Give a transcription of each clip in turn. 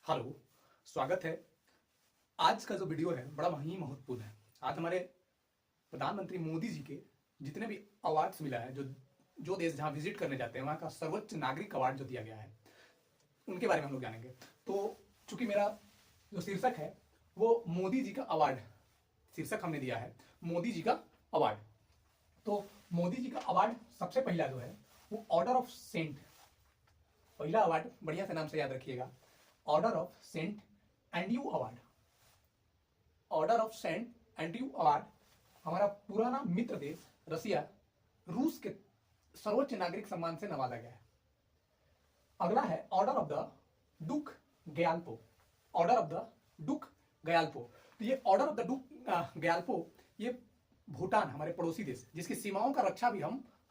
Hello. स्वागत है। आज का जो वीडियो है बड़ा ही महत्वपूर्ण है। आज हमारे प्रधानमंत्री मोदी जी के जितने भी अवार्ड्स मिला है, जो जो देश जहां विजिट करने जाते हैं वहां का सर्वोच्च नागरिक अवार्ड जो दिया गया है उनके बारे में हम लोग जानेंगे। तो चूंकि मेरा जो शीर्षक है वो मोदी जी का अवार्ड शीर्षक हमने दिया है, मोदी जी का अवार्ड। तो मोदी जी का अवार्ड सबसे पहला जो है वो ऑर्डर ऑफ सेंट, पहला अवार्ड बढ़िया से नाम से याद रखिएगा, order of saint Andrew award. Order of saint Andrew award हमारा पुराना मित्र देश रसिया, रूस के सर्वोच्च नागरिक सम्मान से नवाजा गया है। अगला है order of the Druk Gyalpo. Order of the Druk Gyalpo, तो ये order of the Druk Gyalpo ये भूटान, हमारे पड़ोसी देश जिसकी सीमाओं का रक्षा भी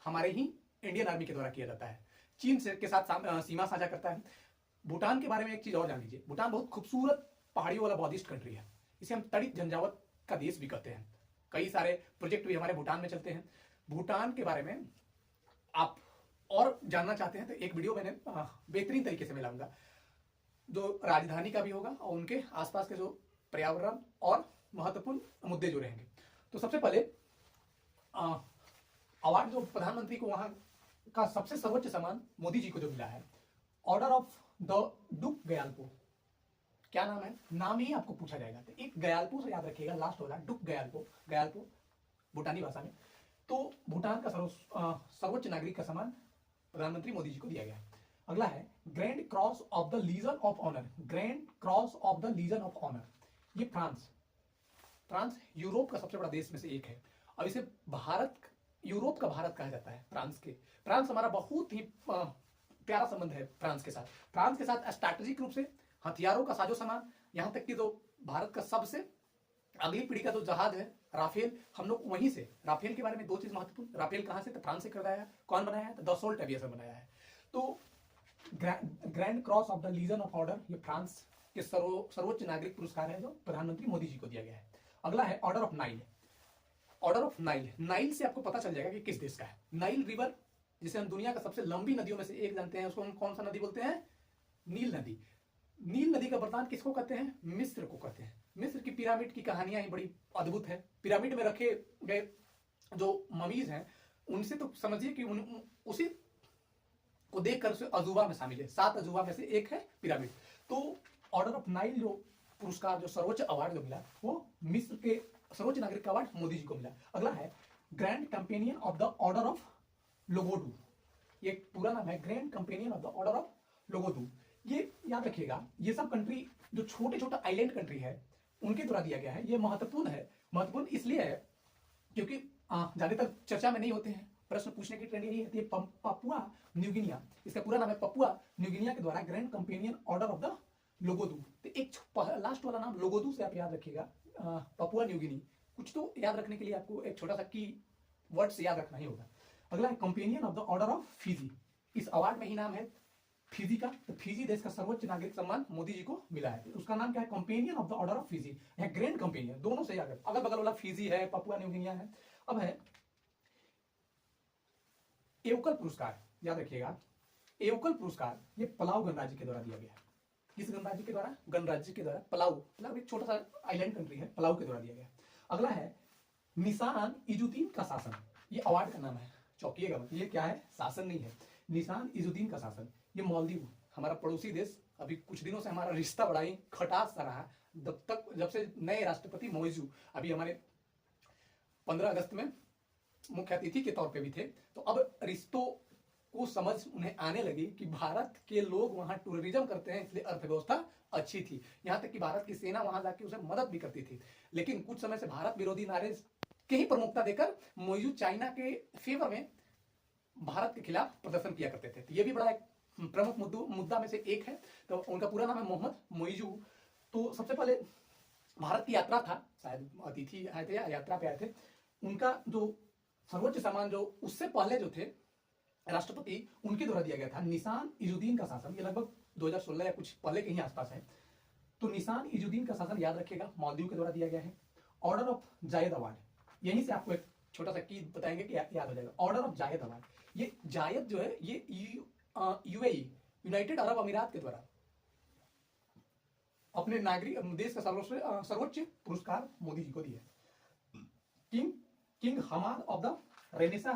हमारे ही इंडियन आर्मी के द्वारा किया जाता है, चीन से के साथ सीमा साझा करता है। भूटान के बारे में एक चीज और जान लीजिए, भूटान बहुत खूबसूरत पहाड़ियों वाला बौद्धिस्ट कंट्री है। इसे हम तड़ित झंझावत का देश भी कहते हैं। कई सारे प्रोजेक्ट भी हमारे भूटान में चलते हैं। भूटान के बारे में आप और जानना चाहते हैं तो एक वीडियो मैंने बेहतरीन तरीके से मिलाऊंगा, जो राजधानी का भी होगा और उनके आसपास के जो पर्यावरण और महत्वपूर्ण मुद्दे जो रहेंगे। तो सबसे पहले अवार्ड जो प्रधानमंत्री को वहां का सबसे सर्वोच्च सम्मान मोदी जी को जो मिला है, ऑर्डर ऑफ द डुक गयाल्पो। क्या नाम है? नाम ही आपको पूछा जाएगा तो एक गयाल्पो से याद रखिएगा, लास्ट वाला डुक गयाल्पो। गयाल्पो भूटानी भाषा में। तो भूटान का सर्वोच्च नागरिक का सम्मान प्रधानमंत्री मोदी जी को दिया गया है। अगला है grand cross of the legion of honour. Grand cross of the legion of honour, ये फ्रांस यूरोप का सबसे बड़ा देश में से एक है और इसे यूरोप का भारत कहा जाता है। फ्रांस हमारा बहुत ही प्यारा संबंध है फ्रांस के साथ स्ट्रैटेजिक रूप से हथियारों का साजो सामान, यहां तक कि जो भारत का सबसे अगली पीढ़ी का जो जहाज है राफेल, हम लोग वहीं से, राफेल के बारे में दो चीज महत्वपूर्ण, राफेल कहां से? तो फ्रांस से करवाया है। कौन बनाया है? तो दसोल्ट एविएशन बनाया है। तो grand cross of the legion of order, ये फ्रांस के सर्वोच्च नागरिक पुरस्कार है जो प्रधानमंत्री मोदी जी को दिया गया है। अगला है order of Nile. Order of Nile, Nile से आपको पता चल जाएगा कि किस देश का है। नाइल रिवर, जिसे हम दुनिया का सबसे लंबी नदियों में से एक जानते हैं, उसको हम कौन सा नदी बोलते हैं? नील नदी। नील नदी का वरदान किसको कहते हैं? मिस्र को कहते हैं। मिस्र की पिरामिड की कहानियां ही बड़ी अद्भुत है। पिरामिड में रखे गए जो ममीज हैं उनसे तो समझिए कि उसी को देखकर उसे अजूबा में शामिल है। 7 अजूबा में से एक है पिरामिड। तो ऑर्डर ऑफ नाइल जो पुरस्कार, जो सर्वोच्च अवार्ड जो मिला, वो मिस्र के सर्वोच्च नागरिक का अवार्ड मोदी जी को मिला। अगला है grand companion of the order of Logohu. ये पूरा नाम है grand companion of the order of Logohu. ये याद रखिएगा, ये सब कंट्री जो छोटे छोटे आइलैंड कंट्री है उनके द्वारा दिया गया है। ये महत्वपूर्ण है। महत्वपूर्ण इसलिए है क्योंकि ज्यादातर चर्चा में नहीं होते हैं, प्रश्न पूछने की ट्रेंड यही है। पपुआ न्यूगिनिया, इसका पूरा नाम है पपुआ न्यूगिनिया के द्वारा grand companion order of the Logohu. तो एक लास्ट वाला नाम लोगोदू से आप याद रखिएगा, पपुआ न्यूगिनी। कुछ तो याद रखने के लिए आपको एक छोटा सा की वर्ड से याद रखना ही होगा। अगला है companion of the order of Fiji. इस अवार्ड में ही नाम है फिजी का। तो फिजी देश का सर्वोच्च नागरिक सम्मान मोदी जी को मिला है। उसका नाम क्या है? Companion of the order of Fiji या ग्रैंड कंपेनियन, दोनों से याद रखो। अगल बगल वाला फिजी है, पपुआ न्यूगिनिया है। अब है एवकल पुरस्कार, याद रखिएगा। एवकल पुरस्कार ये पलाऊ गणराज्य के द्वारा दिया गया है। किस गणराज्य के द्वारा? गणराज्य के द्वारा। पलाऊ एक छोटा सा आइलैंड कंट्री है, पलाऊ के द्वारा दिया गया। अगला है निशान इजुद्दीन का शासन। ये अवार्ड का नाम है, चौंकिएगा मत, ये क्या है? शासन नहीं है, निशान इजुद्दीन का शासन। ये मालदीव, हमारा पड़ोसी देश, अभी कुछ दिनों से हमारा रिश्ता बड़ा ही खटास सा रहा, जब से नए राष्ट्रपति मोइजू अभी हमारे 15 अगस्त में मुख्य अतिथि के तौर पे भी थे। तो अब रिश्तों को समझ उन्हें आने लगी कि भारत के लोग वहां टूरिज्म करते हैं, इसलिए अर्थव्यवस्था अच्छी थी। यहां तक कि भारत की सेना वहां जाके उसे मदद भी करती थी। लेकिन कुछ समय से भारत विरोधी नारे के ही प्रमुखता देकर मोइजू चाइना के फेवर में भारत के खिलाफ प्रदर्शन किया करते थे। तो ये भी बड़ा एक प्रमुख मुद्दा में से एक है। तो उनका पूरा नाम है मोहम्मद मोइजू। तो सबसे पहले भारत की यात्रा था, शायद अतिथि आए थे या यात्रा पे आए थे। उनका जो सर्वोच्च सम्मान जो उससे पहले जो थे राष्ट्रपति, उनके द्वारा दिया गया था निशान इजुद्दीन का शासन। ये लगभग 2016 या कुछ पहले के ही आसपास है। तो निशान इजुद्दीन का शासन याद रखिएगा, मालदीव के द्वारा दिया गया है। ऑर्डर ऑफ जायद अवार्ड, यहीं से आपको एक छोटा सा की बताएंगे कि याद हो जाएगा। ऑर्डर ऑफ जायद अवार्ड, ये जायद जो है ये यूएई, यूनाइटेड अरब अमीरात के द्वारा अपने नागरिक देश का सर्वोच्च पुरस्कार मोदी जी को दिया। King king Hamad of the renaissance,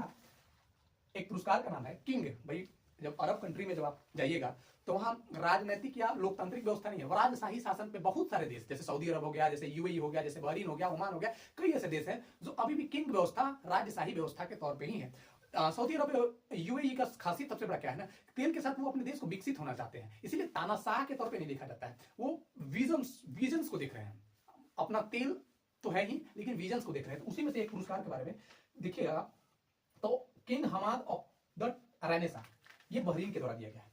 एक पुरस्कार का नाम है किंग। भाई जब अरब कंट्री में जब आप जाइएगा तो वहां राजनीतिक या लोकतांत्रिक व्यवस्था नहीं है, राजशाही शासन पे बहुत सारे देश, जैसे सऊदी अरब हो गया, जैसे यूएई हो गया, जैसे बहरीन हो गया, ओमान हो गया, कई ऐसे देश हैं जो अभी भी किंग व्यवस्था, राजशाही व्यवस्था के तौर पे ही है। सऊदी अरब यूएई का खासियत सबसे बड़ा क्या है ना, तेल के साथ वो अपने देश को विकसित होना चाहते हैं, इसीलिए तानाशाह के तौर पे नहीं देखा जाता है, वो विजन्स को देख रहे हैं। अपना तेल तो है ही, लेकिन विजन्स को देख रहे हैं। तो उसी में से एक पुरस्कार के बारे में देखिएगा, तो king Hamad of the renaissance, ये बहरीन के द्वारा दिया गया है।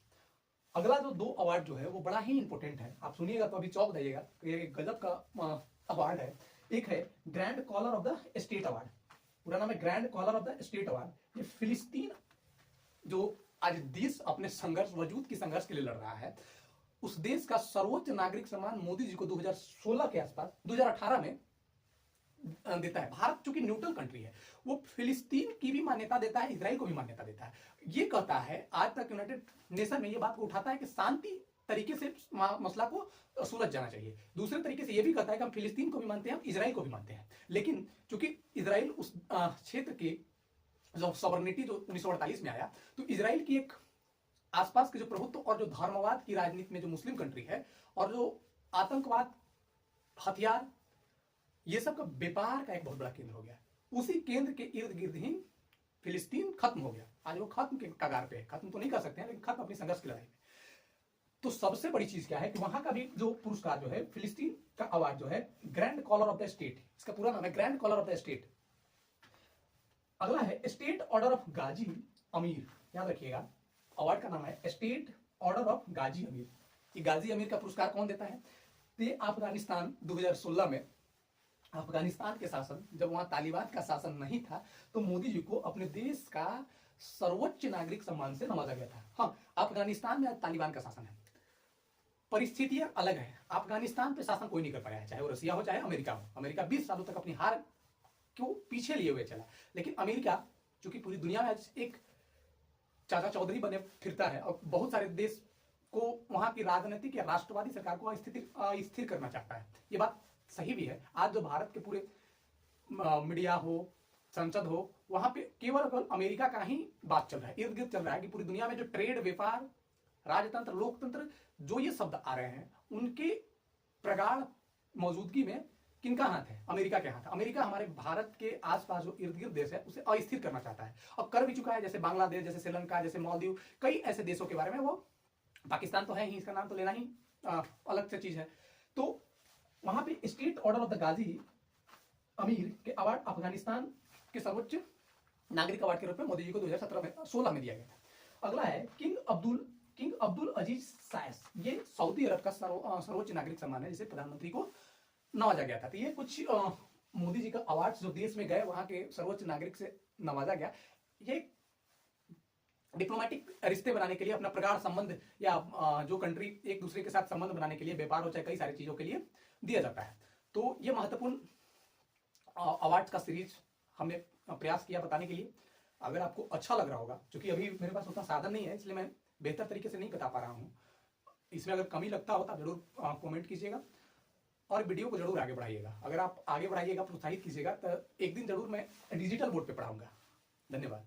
अगला जो 2 अवार्ड जो है वो बड़ा ही इंपॉर्टेंट है, आप सुनिएगा तो अभी चौंक जाइएगा, ये गजब का अवार्ड है। एक है grand collar of the state award, पूरा नाम है grand collar of the state award. ये फिलिस्तीन जो आज देश अपने संघर्ष, वजूद की संघर्ष के लिए लड़ रहा है, उस देश का सर्वोच्च नागरिक सम्मान मोदी जी को 2016 के आसपास, 2018 में देता है। भारत चूंकि न्यूट्रल कंट्री है, वो फिलिस्तीन की भी मान्यता देता है, इजराइल को भी मान्यता देता है। ये कहता है, आज तक यूनाइटेड नेशन में ये बात को उठाता है कि शांति तरीके से मसला को सुलझ जाना चाहिए। दूसरे तरीके से ये भी कहता है कि हम फिलिस्तीन को भी मानते हैं, हम इजराइल को भी मानते हैं, लेकिन चूंकि इजराइल उस क्षेत्र की जो सॉवरेनिटी जो 1948 में आया, तो इजराइल की एक आसपास के जो प्रभुत्व और जो धर्मवाद की राजनीति में जो मुस्लिम कंट्री है, और जो आतंकवाद, हथियार, ये सब का व्यापार का एक बहुत बड़ा केंद्र हो गया। उसी केंद्र के इर्द गिर्द ही फिलिस्तीन खत्म हो गया। आज वो खत्म के कगार पे है, खत्म तो नहीं कर सकते हैं, लेकिन खत्म अपनी संघर्ष की लड़ाई में। तो सबसे बड़ी चीज क्या है कि वहां का भी जो पुरस्कार जो है, फिलिस्तीन का अवार्ड जो है grand collar of the state, इसका पूरा नाम है grand collar of the state. अगला है स्टेट ऑर्डर ऑफ गाजी अमीर, याद रखिएगा, अवार्ड का नाम है स्टेट ऑर्डर ऑफ गाजी अमीर। ये गाजी अमीर का पुरस्कार कौन देता है? ये अफगानिस्तान 2016 में, अफगानिस्तान के शासन, जब वहां तालिबान का शासन नहीं था, तो मोदी जी को अपने देश का सर्वोच्च नागरिक सम्मान से नवाजा गया था। हाँ, अफगानिस्तान में तालिबान का शासन है, परिस्थितियां अलग है। अफगानिस्तान पे शासन कोई नहीं कर पाया है, चाहे वो रसिया हो चाहे अमेरिका हो। अमेरिका 20 सालों तक अपनी हार को पीछे लिए हुए चला, लेकिन अमेरिका चूंकि पूरी दुनिया में एक चाचा चौधरी बने फिरता है और बहुत सारे देश को वहां की राजनीतिक या राष्ट्रवादी सरकार को अस्थिर करना चाहता है, ये बात सही भी है। आज जो भारत के पूरे मीडिया हो, संसद हो, वहां पे केवल अमेरिका का ही बात चल रहा है, इर्द गिर्द चल रहा है कि पूरी दुनिया में जो ट्रेड, व्यापार, राजतंत्र, लोकतंत्र, जो ये शब्द आ रहे हैं, उनके प्रगाढ़ मौजूदगी में किनका हाथ है? अमेरिका के हाथ है। अमेरिका हमारे भारत के आसपास जो इर्द गिर्द देश है उसे अस्थिर करना चाहता है, और कर भी चुका है, जैसे बांग्लादेश, जैसे श्रीलंका, जैसे मालदीव, कई ऐसे देशों के बारे में। वो पाकिस्तान तो है ही, इसका नाम तो लेना ही अलग से चीज है। तो वहां पे स्टेट ऑर्डर ऑफ द गाजी अमीर के अवार्ड अफगानिस्तान के सर्वोच्च नागरिक अवार्ड के रूप में मोदी जी को 2016 में दिया गया था। अगला है किंग अब्दुल अजीज सायस, ये सऊदी अरब का सर्वोच्च नागरिक सम्मान है, जिसे प्रधानमंत्री को नवाजा गया था। तो ये कुछ मोदी जी का अवार्ड जो देश में गए, वहां के सर्वोच्च नागरिक से नवाजा गया। ये डिप्लोमेटिक रिश्ते बनाने के लिए, अपना प्रगाढ़ संबंध या जो कंट्री एक दूसरे के साथ संबंध बनाने के लिए, व्यापार हो चाहे कई सारी चीजों के लिए दिया जाता है। तो ये महत्वपूर्ण अवार्ड का सीरीज हमने प्रयास किया बताने के लिए। अगर आपको अच्छा लग रहा होगा, क्योंकि अभी मेरे पास उतना साधन नहीं है, इसलिए मैं बेहतर तरीके से नहीं बता पा रहा हूँ, इसमें अगर कमी लगता हो तो आप जरूर कमेंट कीजिएगा और वीडियो को जरूर आगे बढ़ाइएगा। अगर आप आगे बढ़ाइएगा, प्रोत्साहित कीजिएगा, तो एक दिन जरूर मैं डिजिटल बोर्ड पे पढ़ाऊंगा। धन्यवाद।